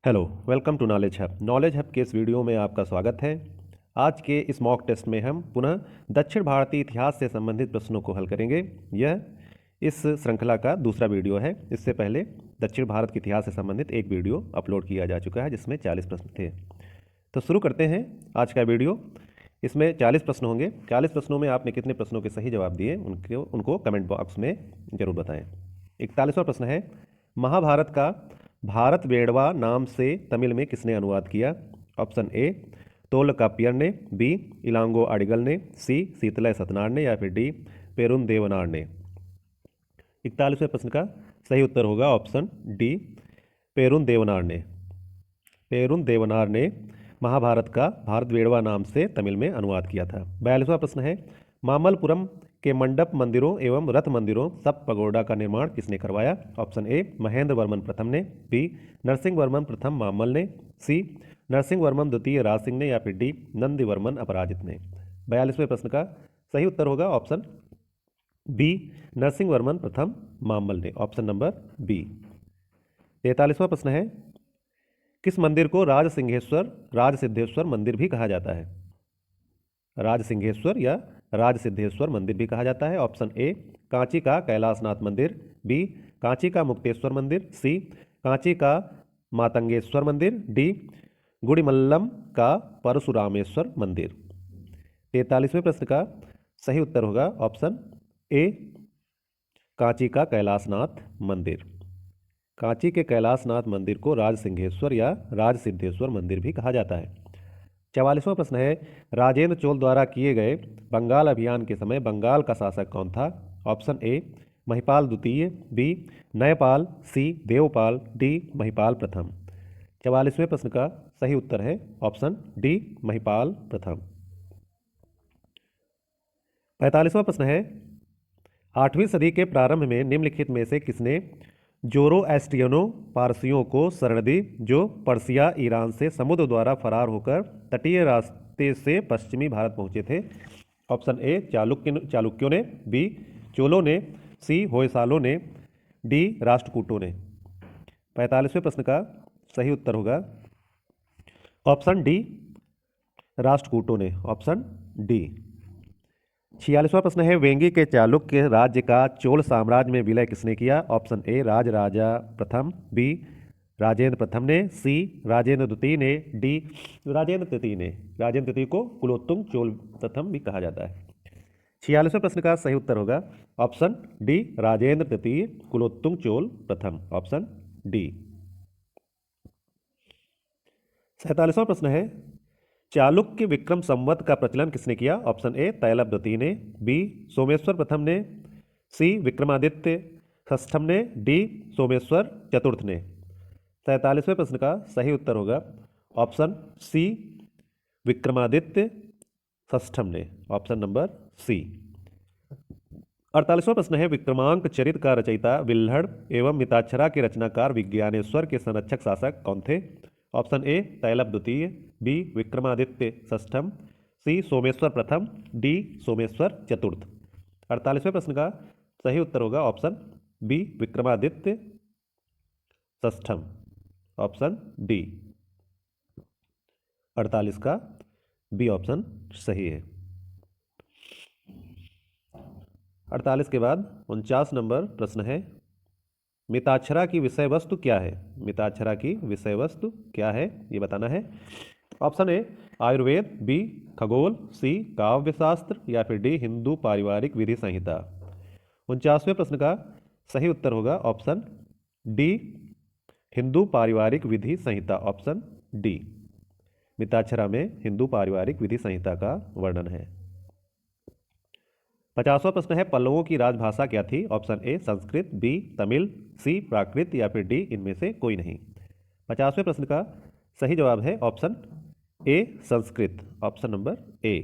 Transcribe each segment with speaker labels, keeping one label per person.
Speaker 1: Hello, welcome to knowledge hub. Knowledge hub के इस video में आपका स्वागत है। आज के इस मॉक टेस्ट में हम पुनः दक्षिण भारतीय इतिहास से संबंधित प्रश्नों को हल करेंगे। यह इस श्रृंखला का दूसरा वीडियो है। इससे पहले दक्षिण भारत के इतिहास से संबंधित एक वीडियो अपलोड किया जा चुका है जिसमें 40 प्रश्न थे। तो शुरू करते हैं आज का वीडियो। इसमें 40 प्रश्न होंगे। 40 प्रश्नों में आपने कितने प्रश्नों के सही जवाब दिए उनको कमेंट बॉक्स में जरूर बताएं। 41वां प्रश्न है, महाभारत का भारत वेड़वा नाम से तमिल में किसने अनुवाद किया? ऑप्शन ए तोलकाप्पियर ने, बी इलांगो अडिगल ने, सी शीतलय सतनार ने या फिर डी पेरुन देवनार ने। 41वें प्रश्न का सही उत्तर होगा ऑप्शन डी पेरुन देवनार ने। पेरुन देवनार ने महाभारत का भारत वेड़वा नाम से तमिल में अनुवाद किया था। 42वां प्रश्न है, मामल्लपुरम के मंडप मंदिरों एवं रथ मंदिरों सब पगोडा का निर्माण किसने करवाया? ऑप्शन ए महेंद्र वर्मन प्रथम ने, बी नरसिंह वर्मन प्रथम मामल ने, सी नरसिंह वर्मन द्वितीय राज सिंह ने या फिर डी नंदी वर्मन अपराजित ने। 42वें प्रश्न का सही उत्तर होगा ऑप्शन बी नरसिंह वर्मन प्रथम मामल ने, ऑप्शन नंबर बी। 43वां प्रश्न है, किस मंदिर को राज सिद्धेश्वर मंदिर भी कहा जाता है? राज सिंहेश्वर या राज सिद्धेश्वर मंदिर भी कहा जाता है। ऑप्शन ए कांची का कैलाशनाथ मंदिर, बी कांची का मुक्तेश्वर मंदिर, सी कांची का मातंगेश्वर मंदिर, डी गुड़िमल्लम का परशुरामेश्वर मंदिर। 43वें प्रश्न का सही उत्तर होगा ऑप्शन ए कांची का कैलाशनाथ मंदिर। कांची के कैलाशनाथ मंदिर को राज सिंहेश्वर या राज सिद्धेश्वर मंदिर भी कहा जाता है। 44वां प्रश्न है, राजेंद्र चोल द्वारा किए गए बंगाल अभियान के समय बंगाल का शासक कौन था? ऑप्शन ए महिपाल द्वितीय, बी नयपाल, सी देवपाल, डी महिपाल प्रथम। 44वें प्रश्न का सही उत्तर है ऑप्शन डी महिपाल प्रथम। 45वां प्रश्न है, 8वीं सदी के प्रारंभ में निम्नलिखित में से किसने जोरोएस्ट्रियनों पारसियों को शरण दी जो पर्सिया ईरान से समुद्र द्वारा फरार होकर तटीय रास्ते से पश्चिमी भारत पहुंचे थे? ऑप्शन ए चालुक्यों ने, बी चोलों ने, सी होयसालों ने, डी राष्ट्रकूटों ने। 45वें प्रश्न का सही उत्तर होगा ऑप्शन डी राष्ट्रकूटों ने, ऑप्शन डी। 46वां प्रश्न है, वेंगी के चालुक्य राज्य का चोल साम्राज्य में विलय किसने किया? ऑप्शन ए राजा प्रथम, बी राजेंद्र प्रथम ने, सी राजेंद्र द्वितीय ने, डी राजेंद्र तृतीय ने। राजेंद्र तृतीय को कुलोत्तुंग चोल प्रथम भी कहा जाता है। 46वें प्रश्न का सही उत्तर होगा ऑप्शन डी राजेंद्र तृतीय कुलोत्तुंग चोल प्रथम, ऑप्शन डी। 47वां प्रश्न है, चालुक्य विक्रम संवत का प्रचलन किसने किया? ऑप्शन ए तैलप द्वितीय ने, बी सोमेश्वर प्रथम ने, सी विक्रमादित्य षष्ठम ने, डी सोमेश्वर चतुर्थ ने। 47वें प्रश्न का सही उत्तर होगा ऑप्शन सी विक्रमादित्य षष्ठम ने, ऑप्शन नंबर सी। 48वां प्रश्न है, विक्रमांक चरित का रचयिता विल्हड़ एवं मिताक्षरा के रचनाकार विज्ञानेश्वर के संरक्षक शासक कौन थे? ऑप्शन ए तैलप द्वितीय, बी विक्रमादित्य षष्ठम, सी सोमेश्वर प्रथम, डी सोमेश्वर चतुर्थ। 48वें प्रश्न का सही उत्तर होगा ऑप्शन बी विक्रमादित्य षष्ठम, ऑप्शन डी। 48 का बी ऑप्शन सही है। 48 के बाद 49 नंबर प्रश्न है, मिताक्षरा की विषय वस्तु क्या है? मिताक्षरा की विषय वस्तु क्या है ये बताना है। ऑप्शन ए आयुर्वेद, बी खगोल, सी काव्य शास्त्र या फिर डी हिंदू पारिवारिक विधि संहिता। 49वें प्रश्न का सही उत्तर होगा ऑप्शन डी हिंदू पारिवारिक विधि संहिता, ऑप्शन डी। मिताक्षरा में हिंदू पारिवारिक विधि संहिता का वर्णन है। 50वां प्रश्न है, पल्लवों की राजभाषा क्या थी? Option A Sanskrit, B Tamil, C Prakrit या फिर डी इनमें से कोई नहीं। 50वें प्रश्न का सही जवाब है option A Sanskrit, option number A.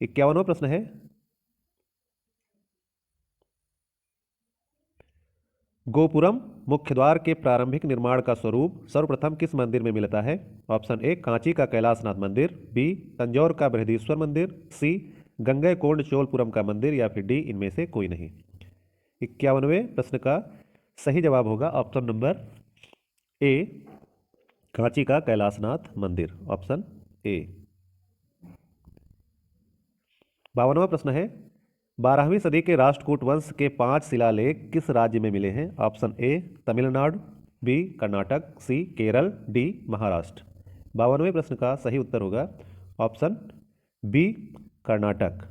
Speaker 1: 51वां प्रश्न है, गोपुरम मुख्य द्वार के प्रारंभिक निर्माण का स्वरूप सर्वप्रथम किस मंदिर में मिलता है? ऑप्शन ए कांची का कैलाशनाथ मंदिर, बी तंजौर का बृहदीश्वर मंदिर, सी गंगैकोंड चोलपुरम का मंदिर या फिर डी इनमें से कोई नहीं। 51वें प्रश्न का सही जवाब होगा ऑप्शन नंबर ए कांची का कैलाशनाथ मंदिर, ऑप्शन ए। 52वां प्रश्न है, 12वीं सदी के राष्ट्रकूट वंश के 5 शिलालेख किस राज्य में मिले हैं? Option A Tamil Nadu, B Karnataka, C Kerala, D Maharashtra. 52वें प्रश्न का सही उत्तर होगा ऑप्शन बी कर्नाटक।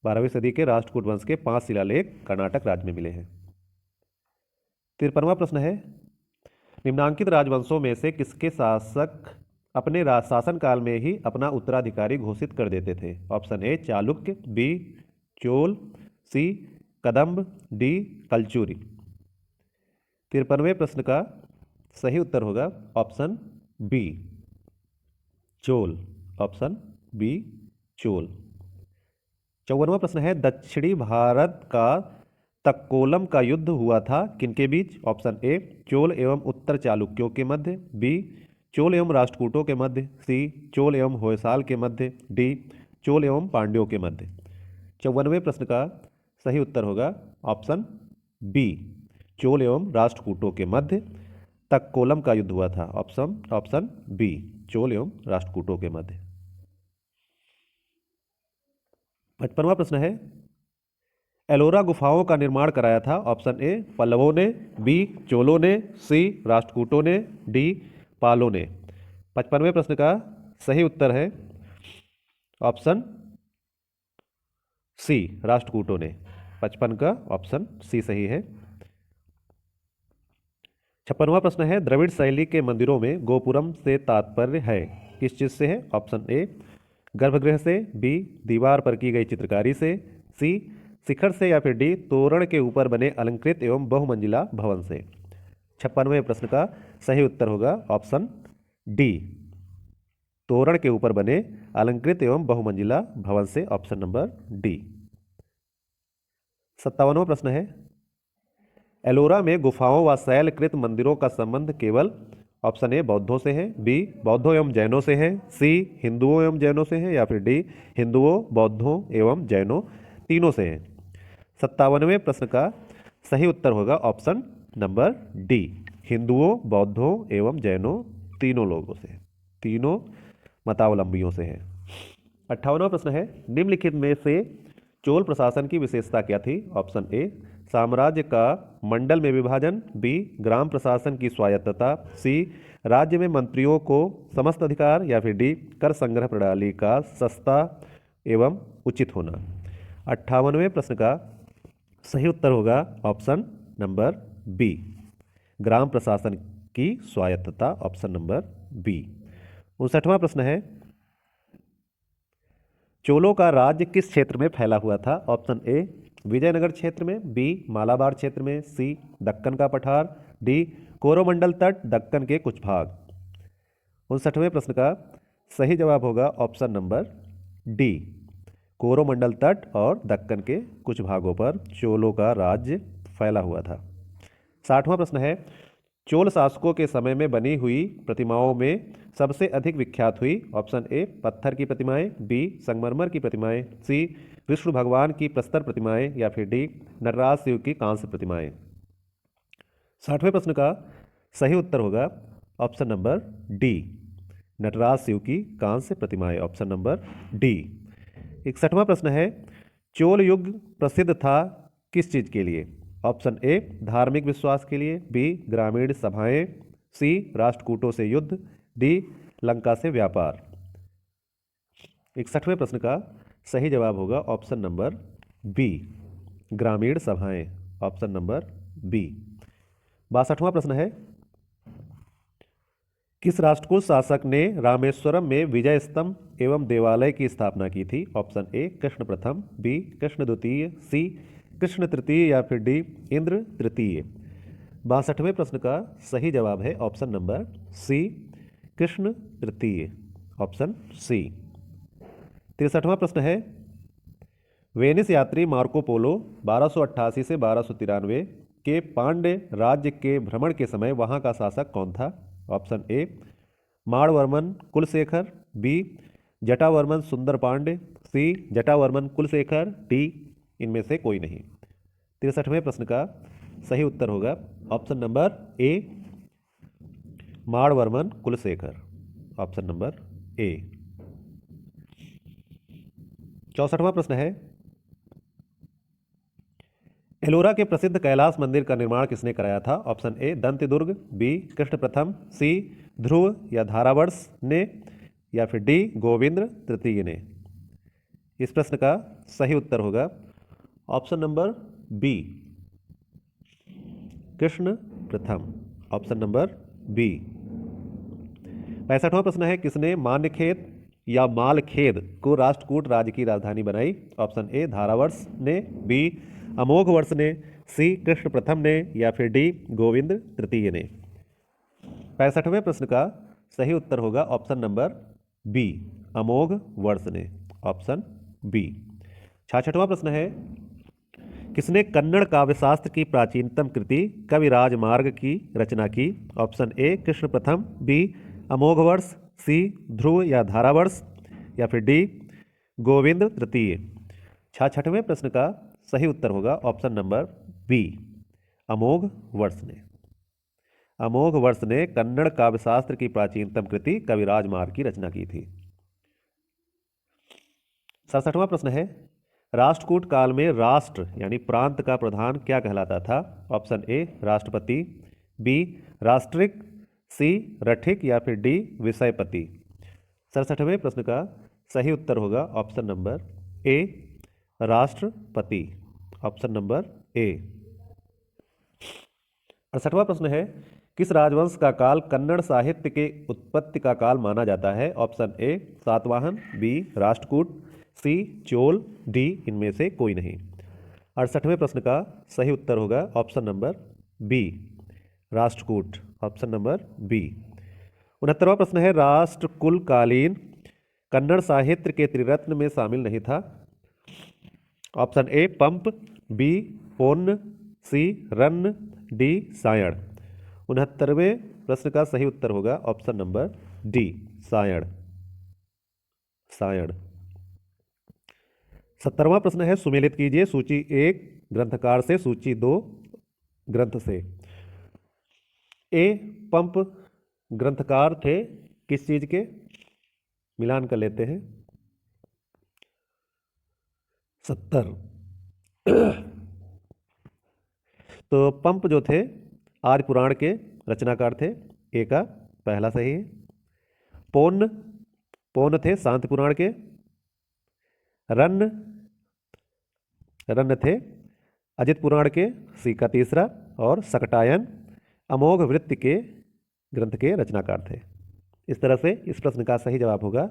Speaker 1: 12वीं सदी के राष्ट्रकूट वंश के 5 शिलालेख कर्नाटक राज्य में मिले हैं। 53वां प्रश्न है, निम्नांकित राजवंशों में से किसके शासक अपने शासनकाल में ही अपना उत्तराधिकारी घोषित कर देते थे? Option A Chalukya, B Chola, C Kadamba, D Kalachuri. 53वें प्रश्न का सही उत्तर होगा option B Chola, option B Chola. 54वां प्रश्न है, दक्षिणी भारत का तक्कोलम का युद्ध हुआ था किनके बीच? ऑप्शन ए चोल एवं उत्तर चालुक्यों के मध्य, बी चोल एवं राष्ट्रकूटों के मध्य, सी चोल एवं होयसाल के मध्य, डी चोल एवं पांड्यों के मध्य। 54वें प्रश्न का सही उत्तर होगा ऑप्शन बी चोल एवं राष्ट्रकूटों के मध्य तक्कोलम का युद्ध हुआ था। ऑप्शन बी चोल एवं राष्ट्रकूटों के मध्य। 55वां प्रश्न है, एलोरा गुफाओं का निर्माण कराया था? ऑप्शन ए पल्लवों ने, बी चोलों ने, सी राष्ट्रकूटों ने, डी पालों ने। 55वें प्रश्न का सही उत्तर है ऑप्शन सी राष्ट्रकूटों ने। 55 का ऑप्शन सी सही है। 56वां प्रश्न है, द्रविड़ शैली के मंदिरों में गोपुरम से तात्पर्य है किस चीज से है? ऑप्शन ए गर्भगृह से, बी दीवार पर की गई चित्रकारी से, सी शिखर से, या फिर डी तोरण के ऊपर बने अलंकृत एवं बहुमंजिला भवन से। 56वें प्रश्न का सही उत्तर होगा ऑप्शन डी तोरण के ऊपर बने अलंकृत एवं बहुमंजिला भवन से, ऑप्शन नंबर डी। 57वां प्रश्न है, एलोरा में गुफाओं व शैलकृत मंदिरों का संबंध केवल ऑप्शन ए बौद्धों से है, बी बौद्धों एवं जैनों से है, सी हिंदुओं एवं जैनों से है, या फिर डी हिंदुओं बौद्धों एवं जैनों तीनों से है। 57वें प्रश्न का सही उत्तर होगा ऑप्शन नंबर डी हिंदुओं बौद्धों एवं जैनों तीनों लोगों से, तीनों मतावलंबियों से है। 58वां प्रश्न है, निम्नलिखित में से चोल प्रशासन की विशेषता क्या थी? ऑप्शन ए साम्राज्य का मंडल में विभाजन, बी ग्राम प्रशासन की स्वायत्तता, सी राज्य में मंत्रियों को समस्त अधिकार, या फिर डी कर संग्रह प्रणाली का सस्ता एवं उचित होना। 58वें प्रश्न का सही उत्तर होगा ऑप्शन नंबर बी ग्राम प्रशासन की स्वायत्तता, ऑप्शन नंबर बी। 59वां प्रश्न है, चोलों का राज्य किस क्षेत्र में फैला हुआ था? ऑप्शन ए विजयनगर क्षेत्र में, बी मालाबार क्षेत्र में, सी दक्कन का पठार, डी कोरोमंडल तट दक्कन के कुछ भाग। 59वें प्रश्न का सही जवाब होगा ऑप्शन नंबर डी कोरोमंडल तट और दक्कन के कुछ भागों पर चोलों का राज्य फैला हुआ था। 60वां प्रश्न है, चोल शासकों के समय में बनी हुई प्रतिमाओं में सबसे अधिक विख्यात हुई? ऑप्शन ए पत्थर की प्रतिमाएं, बी संगमरमर की प्रतिमाएं, सी विष्णु भगवान की प्रस्तर प्रतिमाएं, या फिर डी नटराज शिव की कांस्य प्रतिमाएं। 60वें प्रश्न का सही उत्तर होगा option number D Nataraja Shiva की कांस्य प्रतिमाएं, ऑप्शन नंबर डी। 61वां प्रश्न है, चोल युग प्रसिद्ध था किस चीज के लिए? ऑप्शन ए धार्मिक विश्वास के लिए, बी ग्रामीण सभाएं, सी राष्ट्रकूटों से युद्ध, डी लंका से व्यापार। 61वें प्रश्न का सही जवाब होगा ऑप्शन नंबर बी ग्रामीण सभाएं, ऑप्शन नंबर बी। 62वां प्रश्न है, किस राष्ट्रकूट शासक ने रामेश्वरम में विजय स्तंभ एवं देवालय की स्थापना की थी? ऑप्शन ए कृष्ण प्रथम, बी कृष्ण द्वितीय, सी कृष्ण तृतीय, या फिर डी इंद्र तृतीय। 62वें प्रश्न का सही जवाब है ऑप्शन नंबर सी कृष्ण तृतीय, ऑप्शन सी। 63वां प्रश्न है, वेनिस यात्री मार्को पोलो 1288 से 1293 के पांड्य राज्य के भ्रमण के समय वहां का शासक कौन था? Option A Maravarman Kulasekhara, B Jatavarman Sundara Pandya, C Jatavarman Kulasekhara, D इनमें से कोई नहीं। 63वें प्रश्न का सही उत्तर होगा option number A, Maravarman Kulasekhara. Option number A. 64वां प्रश्न है, एलोरा के प्रसिद्ध कैलाश मंदिर का निर्माण किसने कराया था? Option A Dantidurga, B Krishna प्रथम, सी ध्रुव या धारावर्ष ने, या फिर डी गोविंद तृतीय ने। इस प्रश्न का सही उत्तर होगा ऑप्शन नंबर बी, कृष्ण प्रथम। Option number B. 65वां प्रश्न है, किसने मान्यखेत या मालखेद को राष्ट्रकूट राज्य की राजधानी बनाई? ऑप्शन ए धारावर्ष ने, बी अमोघ वर्ष ने, सी कृष्ण प्रथम ने, या फिर डी गोविंद तृतीय ने। 65वें प्रश्न का सही उत्तर होगा ऑप्शन नंबर बी, अमोघ वर्ष ने। Option B. 66वां प्रश्न है, किसने कन्नड़ काव्यशास्त्र की प्राचीनतम कृति कविराज मार्ग की रचना की? ऑप्शन ए कृष्ण प्रथम, बी अमोघ वर्ष, सी ध्रुव या धारावर्ष, या फिर डी गोविंद तृतीय। 66वें प्रश्न का सही उत्तर होगा ऑप्शन नंबर बी, अमोघ वर्ष ने। अमोघ वर्ष ने कन्नड़ काव्यशास्त्र की प्राचीनतम कृति कविराज मार्ग की रचना की थी। 67वां प्रश्न है, राष्ट्रकूट काल में राष्ट्र यानी प्रांत का प्रधान क्या कहलाता था? ऑप्शन ए राष्ट्रपति, बी राष्ट्रिक, सी रठिक, या फिर डी विषयपति। 67वें प्रश्न का सही उत्तर होगा ऑप्शन नंबर ए, राष्ट्रपति। ऑप्शन नंबर ए। 68वां प्रश्न है, किस राजवंश का काल कन्नड़ साहित्य के उत्पत्ति का काल माना जाता है? Option A Satavahana, B Rashtrakuta, C Chola, D इनमें से कोई नहीं। 68वें प्रश्न का सही उत्तर होगा option number B, Rashtrakuta. Option number B. 69वां प्रश्न है, राष्ट्रकुल कालीन कन्नड़ साहित्य के त्रिरत्न में शामिल नहीं था? Option A Pampa, B Ponna, C Ranna, D Sayana. 69वें प्रश्न का सही उत्तर होगा option number D, Sayana. Sayana. 70वां प्रश्न है, सुमेलित कीजिए सूची 1 ग्रंथकार से, सूची 2 ग्रंथ से। ए पंप ग्रंथकार थे किस चीज के? मिलान कर लेते हैं। 70 तो पंप जो थे आर्य पुराण के रचनाकार थे, ए का पहला सही है। पोन्न, पोन्न थे शांति पुराण के। रन्न, रन्न थे अजित पुराण के, सी का तीसरा। और सकटायन अमोघ वृत्ति के ग्रंथ के रचनाकार थे। इस तरह से इस प्रश्न का सही जवाब होगा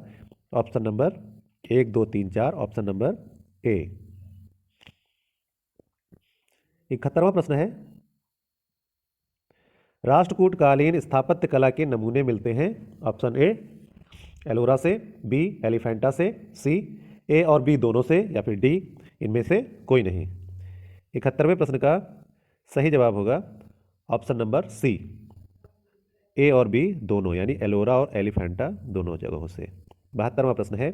Speaker 1: option number 1, 2, 3, 4, option number A. 71वां प्रश्न है, राष्ट्रकूट कालीन स्थापत्य कला के नमूने मिलते हैं? ऑप्शन ए एलोरा से, बी एलिफेंटा से, सी ए और बी दोनों से, या फिर डी इनमें से कोई नहीं। 71वें प्रश्न का सही जवाब होगा ऑप्शन नंबर सी, ए और बी दोनों, यानी एलोरा और एलिफेंटा दोनों जगहों से। 72वां प्रश्न है,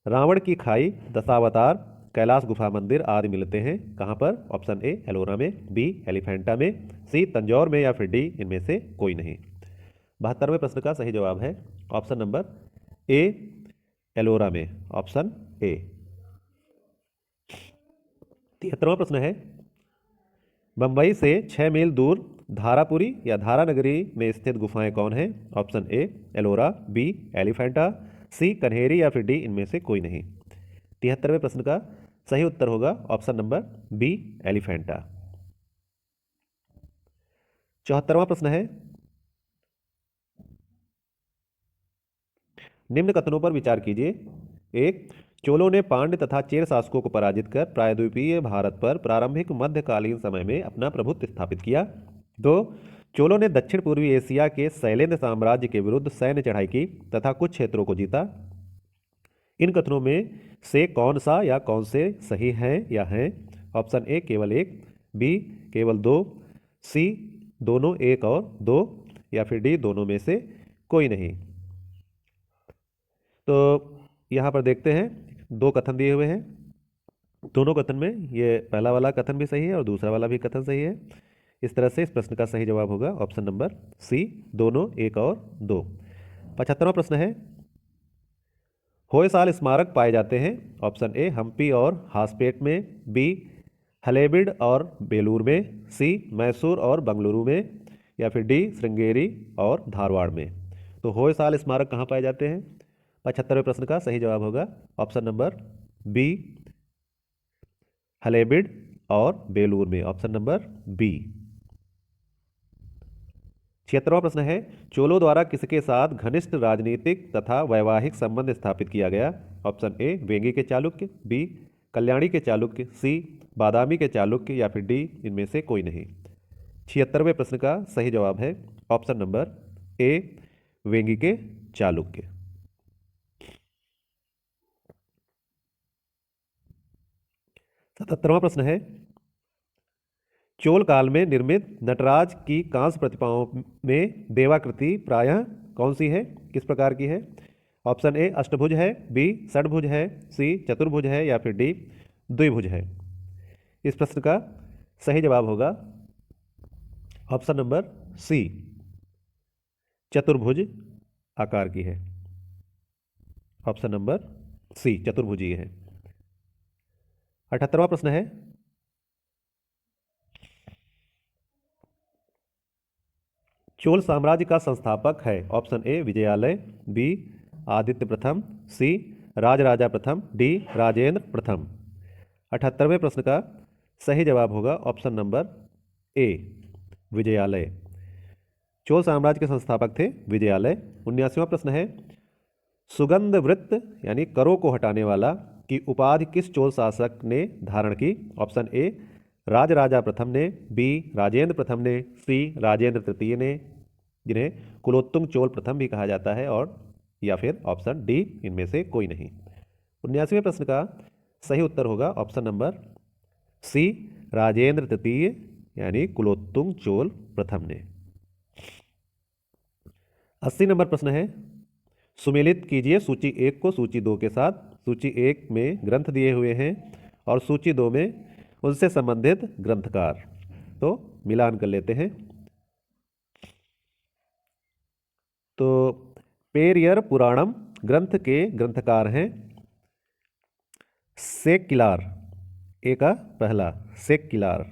Speaker 1: रावण की खाई, दशावतार, कैलाश गुफा मंदिर आदि मिलते हैं कहाँ पर? ऑप्शन ए एलोरा में, बी एलिफेंटा में, सी तंजौर में, या फिर डी इनमें से कोई नहीं। 72वें प्रश्न का सही जवाब है ऑप्शन नंबर ए, एलोरा में। Option A. 73वां प्रश्न है, बंबई से 6 मील दूर धारापुरी या धारानगरी में स्थित गुफाएं कौन हैं? Option A Ellora, B Elephanta, C Kanheri, या फिर डी इनमें से कोई नहीं। 73वें प्रश्न का सही उत्तर होगा ऑप्शन नंबर बी एलिफेंटा। 74वां प्रश्न है, निम्न कथनों पर विचार कीजिए। 1. चोलों ने पांड्य तथा चेर शासकों को पराजित कर प्रायद्वीपीय भारत पर प्रारंभिक मध्यकालीन समय में अपना प्रभुत्व स्थापित किया। 2. चोलों ने दक्षिण पूर्वी एशिया के शैलेंद्र साम्राज्य के विरुद्ध सैन्य चढ़ाई की तथा कुछ क्षेत्रों को जीता। इन कथनों में से कौन सा या कौन से सही हैं या हैं? ऑप्शन ए केवल 1, बी केवल 2, सी दोनों 1 और 2, या फिर डी दोनों में से कोई नहीं। तो यहाँ पर देखते हैं 2 कथन दिए हुए हैं। दोनों कथन में ये पहला वाला कथन भी सही है और दूसरा वाला भी कथन सही है। इस तरह से इस प्रश्न का सही जवाब होगा ऑप्शन नंबर सी, दोनों, 1 और 2। 75वां प्रश्न है, होयसाल स्मारक पाए जाते हैं ऑप्शन ए हम्पी और हासपेट में, बी हलेबीड और बेलूर में, सी मैसूर और बंगलुरु में, या फिर डी श्रृंगेरी और धारवाड़ में। तो होयसाल स्मारक कहाँ पाए जाते हैं? 75वें प्रश्न का सही जवाब होगा ऑप्शन नंबर बी हलेबीड और बेलूर में, ऑप्शन नंबर बी। 76वां प्रश्न है, चोलों द्वारा किसके साथ घनिष्ठ राजनीतिक तथा वैवाहिक संबंध स्थापित किया गया? ऑप्शन ए वेंगी के चालुक्य, बी कल्याणी के चालुक्य, सी बादामी के चालुक्य, या फिर डी इनमें से कोई नहीं। 76वें प्रश्न का सही जवाब है ऑप्शन नंबर ए वेंगी के चालुक्य। 77वां प्रश्न है, चोल काल में निर्मित नटराज की कांस्य प्रतिमाओं में देवाकृति प्रायः कौन सी है, किस प्रकार की है? ऑप्शन ए अष्टभुज है, बी षडभुज है, सी चतुर्भुज है, या फिर डी द्विभुज है। इस प्रश्न का सही जवाब होगा ऑप्शन नंबर सी, चतुर्भुज आकार की है। ऑप्शन नंबर सी चतुर्भुजीय है। 78वां प्रश्न है, चोल साम्राज्य का संस्थापक है? Option A Vijayalaya, B Aditya प्रथम, सी राजराजा प्रथम, डी राजेंद्र प्रथम। 78वें प्रश्न का सही जवाब होगा ऑप्शन नंबर ए विजयालय। चोल साम्राज्य के संस्थापक थे विजयालय। 79वां प्रश्न है, सुगंध वृत्त यानी करों को हटाने वाला की उपाधि किस चोल शासक ने धारण की? ऑप्शन ए राजराजा प्रथम ने, बी राजेंद्र प्रथम ने, सी राजेंद्र तृतीय ने, जिन्हें कुलोत्तुंग चोल प्रथम भी कहा जाता है, और या फिर ऑप्शन डी इनमें से कोई नहीं। 79वें प्रश्न का सही उत्तर होगा ऑप्शन नंबर सी राजेंद्र तृतीय यानी कुलोत्तुंग चोल प्रथम ने। 80 नंबर प्रश्न है, सुमेलित कीजिए सूची 1 को सूची 2 के साथ। सूची 1 में ग्रंथ दिए हुए हैं और सूची 2 में उनसे संबंधित ग्रंथकार, तो मिलान कर लेते हैं। तो पेरियर पुराणम ग्रंथ के ग्रंथकार हैं सेक्किलार, ए का पहला सेक्किलार।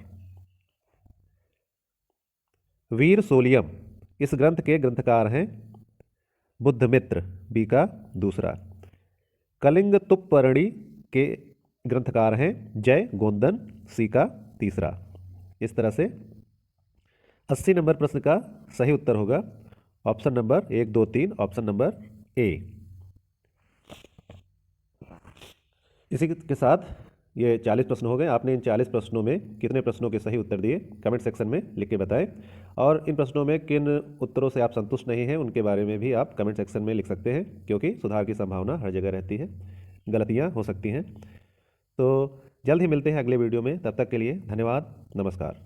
Speaker 1: वीर सोलियम इस ग्रंथ के ग्रंथकार हैं बुद्धमित्र, बी का दूसरा। कलिंग तुप्परणी के ग्रंथकार हैं जय गोंदन, सी का तीसरा। इस तरह से 80 नंबर प्रश्न का सही उत्तर होगा ऑप्शन नंबर 1, 2, 3, ऑप्शन नंबर ए। इसी के साथ ये 40 प्रश्न हो गए। आपने इन 40 प्रश्नों में कितने प्रश्नों के सही उत्तर दिए कमेंट सेक्शन में लिख के बताएं, और इन प्रश्नों में किन उत्तरों से आप संतुष्ट नहीं हैं उनके बारे में भी आप कमेंट सेक्शन में लिख सकते हैं, क्योंकि सुधार की संभावना हर जगह रहती है, गलतियाँ हो सकती हैं। तो जल्द ही मिलते हैं अगले वीडियो में, तब तक के लिए धन्यवाद, नमस्कार।